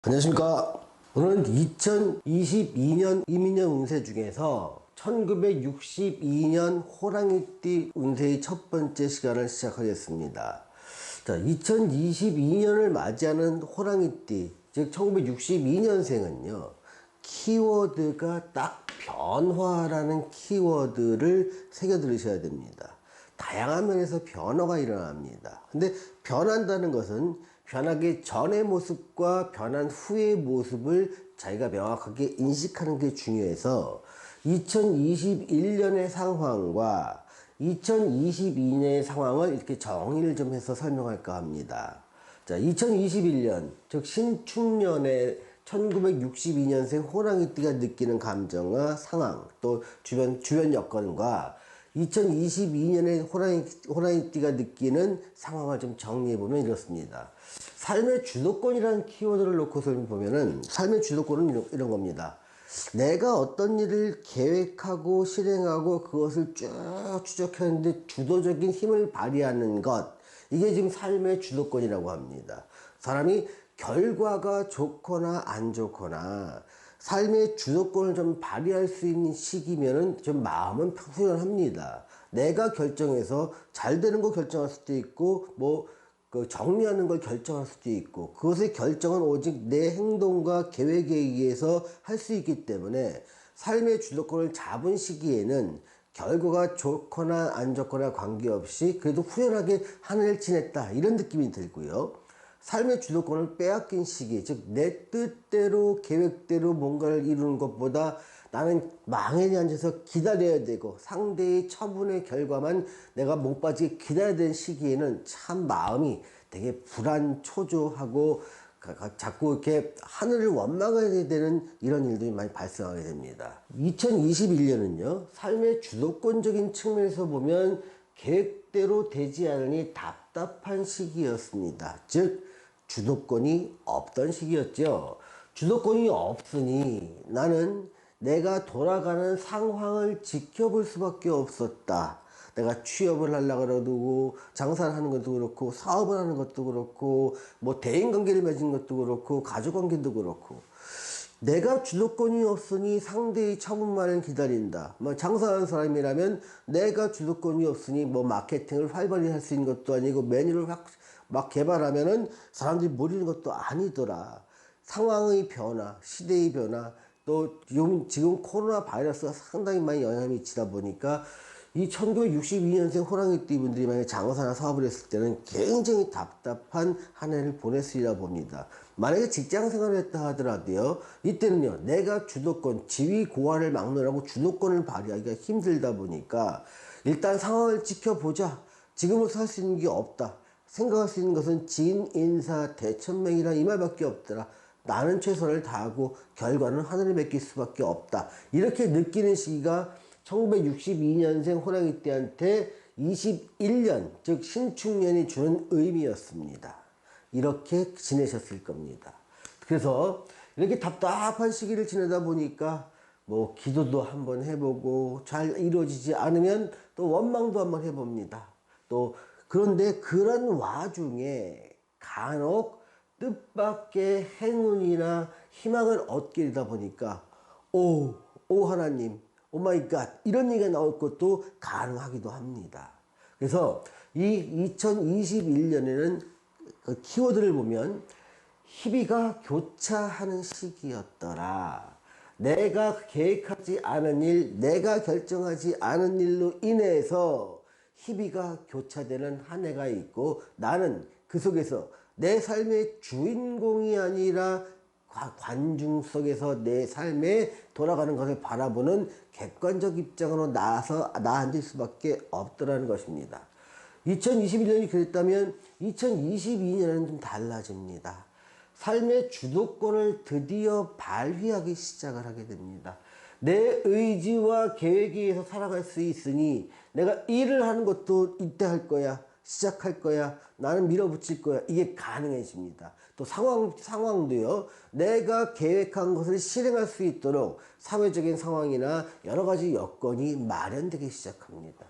안녕하십니까. 오늘은 2022년 이민년 운세 중에서 1962년 호랑이띠 운세의 첫 번째 시간을 시작하겠습니다. 자, 2022년을 맞이하는 호랑이띠, 즉 1962년생은요, 키워드가 딱 변화라는 키워드를 새겨 들으셔야 됩니다. 다양한 면에서 변화가 일어납니다. 근데 변한다는 것은 변하기 전의 모습과 변한 후의 모습을 자기가 명확하게 인식하는 게 중요해서 2021년의 상황과 2022년의 상황을 이렇게 정의를 좀 해서 설명할까 합니다. 자, 2021년, 즉 신축년에 1962년생 호랑이띠가 느끼는 감정과 상황, 또 주변 여건과 2022년에 호랑이띠가 느끼는 상황을 좀 정리해보면 이렇습니다. 삶의 주도권이라는 키워드를 놓고서 보면은, 삶의 주도권은 이런 겁니다. 내가 어떤 일을 계획하고 실행하고 그것을 쭉 추적하는데 주도적인 힘을 발휘하는 것, 이게 지금 삶의 주도권이라고 합니다. 사람이 결과가 좋거나 안 좋거나 삶의 주도권을 좀 발휘할 수 있는 시기면은 좀 마음은 후련합니다. 내가 결정해서 잘 되는 거 결정할 수도 있고, 정리하는 걸 결정할 수도 있고, 그것의 결정은 오직 내 행동과 계획에 의해서 할 수 있기 때문에 삶의 주도권을 잡은 시기에는 결과가 좋거나 안 좋거나 관계없이 그래도 후련하게 한 해를 지냈다, 이런 느낌이 들고요. 삶의 주도권을 빼앗긴 시기, 즉 내 뜻대로 계획대로 뭔가를 이루는 것보다 나는 망연히 앉아서 기다려야 되고 상대의 처분의 결과만 내가 못 빠지게 기다려야 되는 시기에는 참 마음이 되게 불안초조하고 자꾸 이렇게 하늘을 원망하게 되는 이런 일들이 많이 발생하게 됩니다. 2021년은요, 삶의 주도권적인 측면에서 보면 계획대로 되지 않으니 답답한 시기였습니다. 즉 주도권이 없던 시기였죠. 주도권이 없으니 나는 내가 돌아가는 상황을 지켜볼 수밖에 없었다. 내가 취업을 하려고 그러고, 장사를 하는 것도 그렇고, 사업을 하는 것도 그렇고, 대인관계를 맺은 것도 그렇고, 가족관계도 그렇고. 내가 주도권이 없으니 상대의 처분만을 기다린다. 장사하는 사람이라면 내가 주도권이 없으니 마케팅을 활발히 할 수 있는 것도 아니고, 메뉴를 막 개발하면은 사람들이 모르는 것도 아니더라. 상황의 변화, 시대의 변화, 또 지금 코로나 바이러스가 상당히 많이 영향을 미치다 보니까 이 1962년생 호랑이띠 분들이 만약에 장사나 사업을 했을 때는 굉장히 답답한 한 해를 보냈으리라 봅니다. 만약에 직장 생활을 했다 하더라도요, 이때는요, 내가 주도권, 지위 고하를 막느라고 주도권을 발휘하기가 힘들다 보니까 일단 상황을 지켜보자. 지금으로서 할 수 있는 게 없다. 생각할 수 있는 것은 진인사 대천명이라 이 말밖에 없더라. 나는 최선을 다하고 결과는 하늘을 맡길 수밖에 없다. 이렇게 느끼는 시기가 1962년생 호랑이띠한테 21년, 즉 신축년이 주는 의미였습니다. 이렇게 지내셨을 겁니다. 그래서 이렇게 답답한 시기를 지내다 보니까 기도도 한번 해보고 잘 이루어지지 않으면 또 원망도 한번 해봅니다. 또 그런데 그런 와중에 간혹 뜻밖의 행운이나 희망을 얻게 되다 보니까 오 하나님, 오 마이 갓, 이런 얘기가 나올 것도 가능하기도 합니다. 그래서 이 2021년에는 그 키워드를 보면 희비가 교차하는 시기였더라. 내가 계획하지 않은 일, 내가 결정하지 않은 일로 인해서 희비가 교차되는 한 해가 있고, 나는 그 속에서 내 삶의 주인공이 아니라 관중 속에서 내 삶에 돌아가는 것을 바라보는 객관적 입장으로 나아서 앉을 수밖에 없더라는 것입니다. 2021년이 그랬다면 2022년은 좀 달라집니다. 삶의 주도권을 드디어 발휘하기 시작을 하게 됩니다. 내 의지와 계획에 의해서 살아갈 수 있으니 내가 일을 하는 것도 이때 할 거야. 시작할 거야. 나는 밀어붙일 거야. 이게 가능해집니다. 또 상황도요. 내가 계획한 것을 실행할 수 있도록 사회적인 상황이나 여러 가지 여건이 마련되기 시작합니다.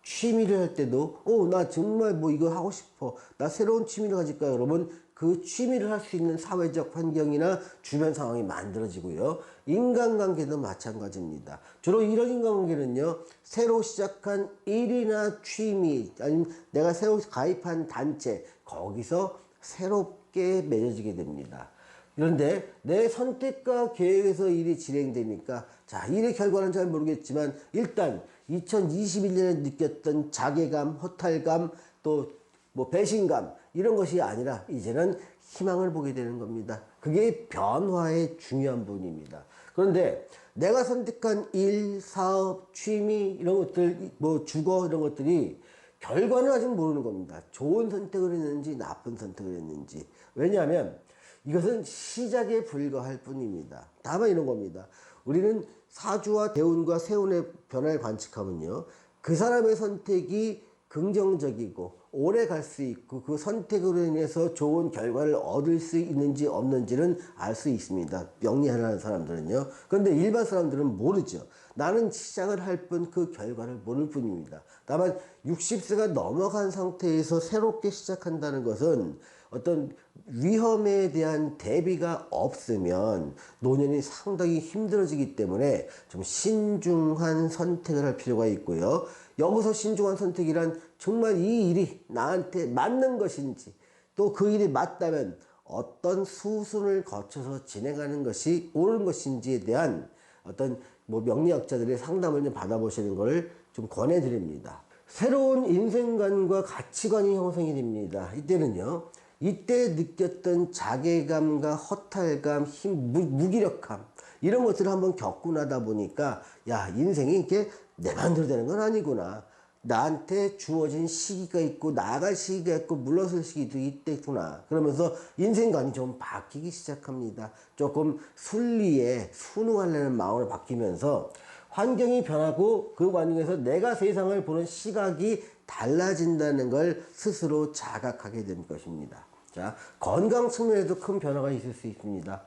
취미를 할 때도 나 정말 뭐 이거 하고 싶어, 나 새로운 취미를 가질까요? 그러면 그 취미를 할 수 있는 사회적 환경이나 주변 상황이 만들어지고요. 인간관계도 마찬가지입니다. 주로 이런 인간관계는요, 새로 시작한 일이나 취미, 아니면 내가 새로 가입한 단체, 거기서 새롭게 맺어지게 됩니다. 그런데 내 선택과 계획에서 일이 진행되니까, 자, 일의 결과는 잘 모르겠지만 일단 2021년에 느꼈던 자괴감, 허탈감, 또 뭐 배신감, 이런 것이 아니라 이제는 희망을 보게 되는 겁니다. 그게 변화의 중요한 부분입니다. 그런데 내가 선택한 일, 사업, 취미, 이런 것들, 뭐 주거, 이런 것들이 결과는 아직 모르는 겁니다. 좋은 선택을 했는지 나쁜 선택을 했는지. 왜냐하면 이것은 시작에 불과할 뿐입니다. 다만 이런 겁니다. 우리는 사주와 대운과 세운의 변화를 관측하면요, 그 사람의 선택이 긍정적이고 오래 갈 수 있고 그 선택으로 인해서 좋은 결과를 얻을 수 있는지 없는지는 알 수 있습니다. 명리하는 사람들은요. 그런데 일반 사람들은 모르죠. 나는 시작을 할 뿐 그 결과를 모를 뿐입니다. 다만 60세가 넘어간 상태에서 새롭게 시작한다는 것은 어떤 위험에 대한 대비가 없으면 노년이 상당히 힘들어지기 때문에 좀 신중한 선택을 할 필요가 있고요. 여기서 신중한 선택이란 정말 이 일이 나한테 맞는 것인지, 또 그 일이 맞다면 어떤 수순을 거쳐서 진행하는 것이 옳은 것인지에 대한 어떤 뭐 명리학자들의 상담을 좀 받아보시는 것을 좀 권해드립니다. 새로운 인생관과 가치관이 형성이 됩니다. 이때는요, 이때 느꼈던 자괴감과 허탈감, 무기력함, 이런 것들을 한번 겪고 나다 보니까, 야, 인생이 이렇게 내 마음대로 되는 건 아니구나. 나한테 주어진 시기가 있고 나아갈 시기가 있고 물러설 시기도 있겠구나. 그러면서 인생관이 좀 바뀌기 시작합니다. 조금 순리에 순응하려는 마음으로 바뀌면서 환경이 변하고 그 과정에서 내가 세상을 보는 시각이 달라진다는 걸 스스로 자각하게 된 것입니다. 자, 건강 측면에도 큰 변화가 있을 수 있습니다.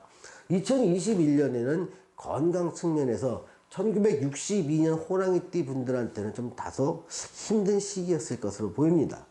2021년에는 건강 측면에서 1962년 호랑이띠 분들한테는 좀 다소 힘든 시기였을 것으로 보입니다.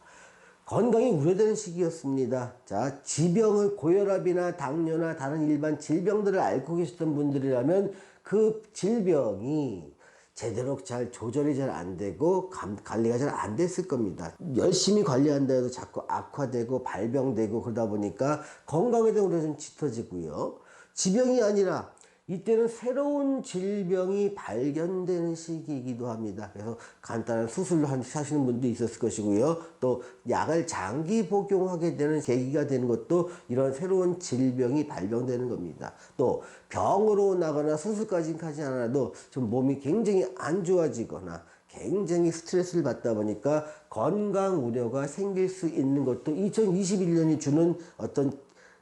건강이 우려되는 시기였습니다. 자, 지병을 고혈압이나 당뇨나 다른 일반 질병들을 앓고 계셨던 분들이라면 그 질병이 제대로 잘 조절이 잘 안 되고 관리가 잘 안 됐을 겁니다. 열심히 관리한다 해도 자꾸 악화되고 발병되고 그러다 보니까 건강에 대한 우려가 좀 짙어지고요. 지병이 아니라 이때는 새로운 질병이 발견되는 시기이기도 합니다. 그래서 간단한 수술로 하시는 분도 있었을 것이고요. 또 약을 장기 복용하게 되는 계기가 되는 것도 이런 새로운 질병이 발병되는 겁니다. 또 병으로 나거나 수술까지 가지 않아도 좀 몸이 굉장히 안 좋아지거나 굉장히 스트레스를 받다 보니까 건강 우려가 생길 수 있는 것도 2021년이 주는 어떤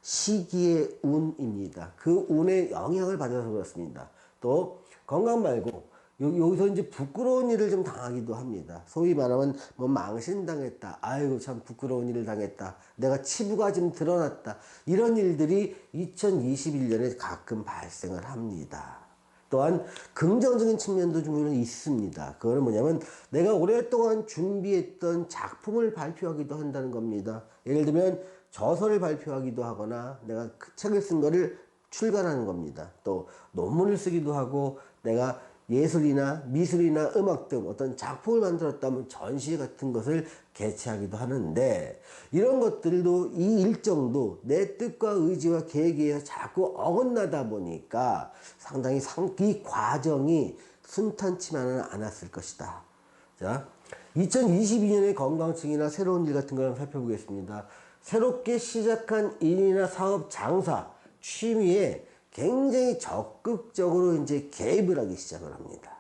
시기의 운입니다. 그 운의 영향을 받아서 그렇습니다. 또 건강 말고 여기서 이제 부끄러운 일을 좀 당하기도 합니다. 소위 말하면 뭐 망신당했다, 아이고 참 부끄러운 일을 당했다, 내가 치부가 좀 드러났다, 이런 일들이 2021년에 가끔 발생을 합니다. 또한 긍정적인 측면도 좀 있습니다. 그거는 뭐냐면 내가 오랫동안 준비했던 작품을 발표하기도 한다는 겁니다. 예를 들면 저서를 발표하기도 하거나 내가 그 책을 쓴 거를 출간하는 겁니다. 또 논문을 쓰기도 하고 내가 예술이나 미술이나 음악 등 어떤 작품을 만들었다면 전시 같은 것을 개최하기도 하는데, 이런 것들도 이 일정도 내 뜻과 의지와 계획에 의해서 자꾸 어긋나다 보니까 상당히 이 과정이 순탄치만은 않았을 것이다. 자, 2022년의 건강증이나 새로운 일 같은 걸 살펴보겠습니다. 새롭게 시작한 일이나 사업, 장사, 취미에 굉장히 적극적으로 이제 개입을 하기 시작을 합니다.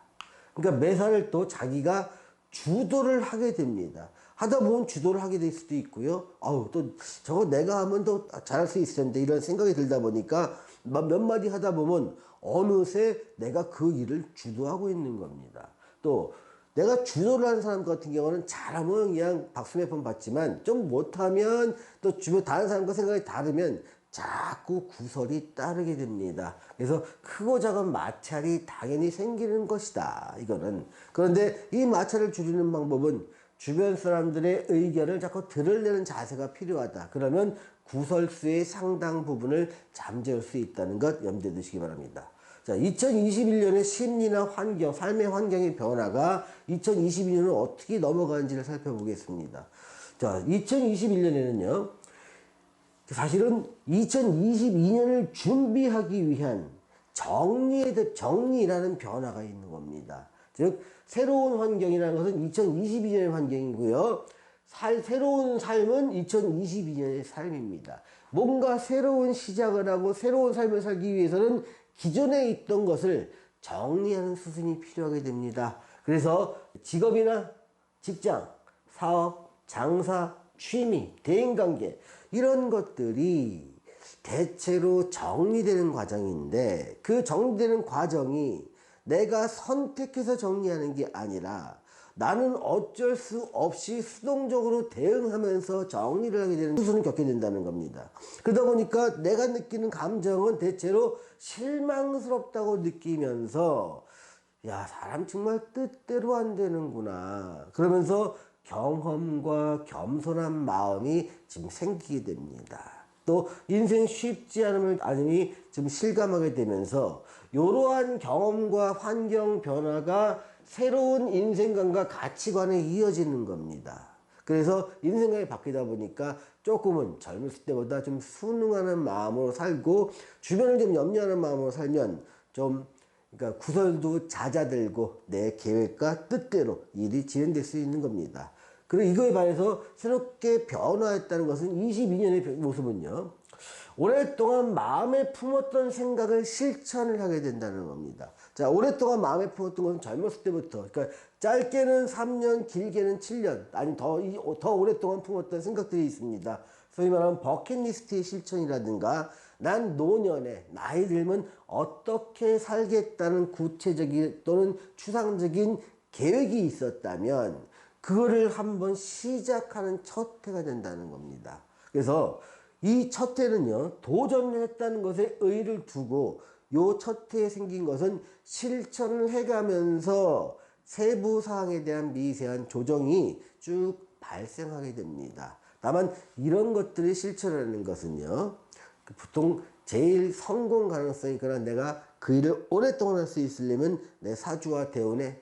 그러니까 매사를 또 자기가 주도를 하게 됩니다. 하다 보면 주도를 하게 될 수도 있고요. 또 저거 내가 하면 더 잘할 수 있을 텐데, 이런 생각이 들다 보니까 몇 마디 하다 보면 어느새 내가 그 일을 주도하고 있는 겁니다. 또 내가 주도를 하는 사람 같은 경우는 잘하면 그냥 박수 몇 번 받지만 좀 못하면 또 주변 다른 사람과 생각이 다르면 자꾸 구설이 따르게 됩니다. 그래서 크고 작은 마찰이 당연히 생기는 것이다, 이거는. 그런데 이 마찰을 줄이는 방법은 주변 사람들의 의견을 자꾸 들으려는 자세가 필요하다. 그러면 구설수의 상당 부분을 잠재울 수 있다는 것 염두에 두시기 바랍니다. 자, 2021년의 심리나 환경, 삶의 환경의 변화가 2022년을 어떻게 넘어가는지를 살펴보겠습니다. 자, 2021년에는요, 사실은 2022년을 준비하기 위한 정리라는 변화가 있는 겁니다. 즉, 새로운 환경이라는 것은 2022년의 환경이고요. 새로운 삶은 2022년의 삶입니다. 뭔가 새로운 시작을 하고 새로운 삶을 살기 위해서는 기존에 있던 것을 정리하는 수순이 필요하게 됩니다. 그래서 직업이나 직장, 사업, 장사, 취미, 대인관계 이런 것들이 대체로 정리되는 과정인데 그 정리되는 과정이 내가 선택해서 정리하는 게 아니라 나는 어쩔 수 없이 수동적으로 대응하면서 정리를 하게 되는 수순을 겪게 된다는 겁니다. 그러다 보니까 내가 느끼는 감정은 대체로 실망스럽다고 느끼면서 야, 사람 정말 뜻대로 안 되는구나. 그러면서 경험과 겸손한 마음이 지금 생기게 됩니다. 또 인생 쉽지 않음이 좀 실감하게 되면서 이러한 경험과 환경 변화가 새로운 인생관과 가치관에 이어지는 겁니다. 그래서 인생관이 바뀌다 보니까 조금은 젊었을 때보다 좀 순응하는 마음으로 살고 주변을 좀 염려하는 마음으로 살면 좀 그러니까 구설도 잦아들고 내 계획과 뜻대로 일이 진행될 수 있는 겁니다. 그리고 이거에 반해서 새롭게 변화했다는 것은 22년의 모습은요. 오랫동안 마음에 품었던 생각을 실천을 하게 된다는 겁니다. 자, 오랫동안 마음에 품었던 것은 젊었을 때부터, 그러니까 짧게는 3년, 길게는 7년, 아니 더 오랫동안 품었던 생각들이 있습니다. 소위 말하면 버킷리스트의 실천이라든가, 난 노년에 나이 들면 어떻게 살겠다는 구체적인 또는 추상적인 계획이 있었다면, 그거를 한번 시작하는 첫 해가 된다는 겁니다. 그래서 이 첫 해는요, 도전했다는 것에 의의를 두고 요 첫 해에 생긴 것은 실천을 해가면서 세부 사항에 대한 미세한 조정이 쭉 발생하게 됩니다. 다만 이런 것들을 실천하는 것은요, 보통 제일 성공 가능성이 있거나 내가 그 일을 오랫동안 할 수 있으려면 내 사주와 대운에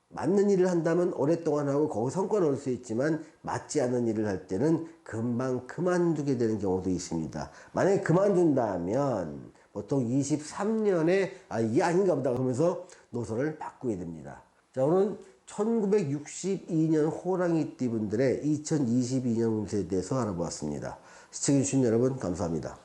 맞는 일을 한다면 오랫동안 하고 거기 성과를 얻을 수 있지만 맞지 않는 일을 할 때는 금방 그만두게 되는 경우도 있습니다. 만약에 그만둔다면 보통 23년에 이게 아닌가 보다 그러면서 노선을 바꾸게 됩니다. 자, 오늘은 1962년 호랑이띠 분들의 2022년 운세에 대해서 알아보았습니다. 시청해주신 여러분 감사합니다.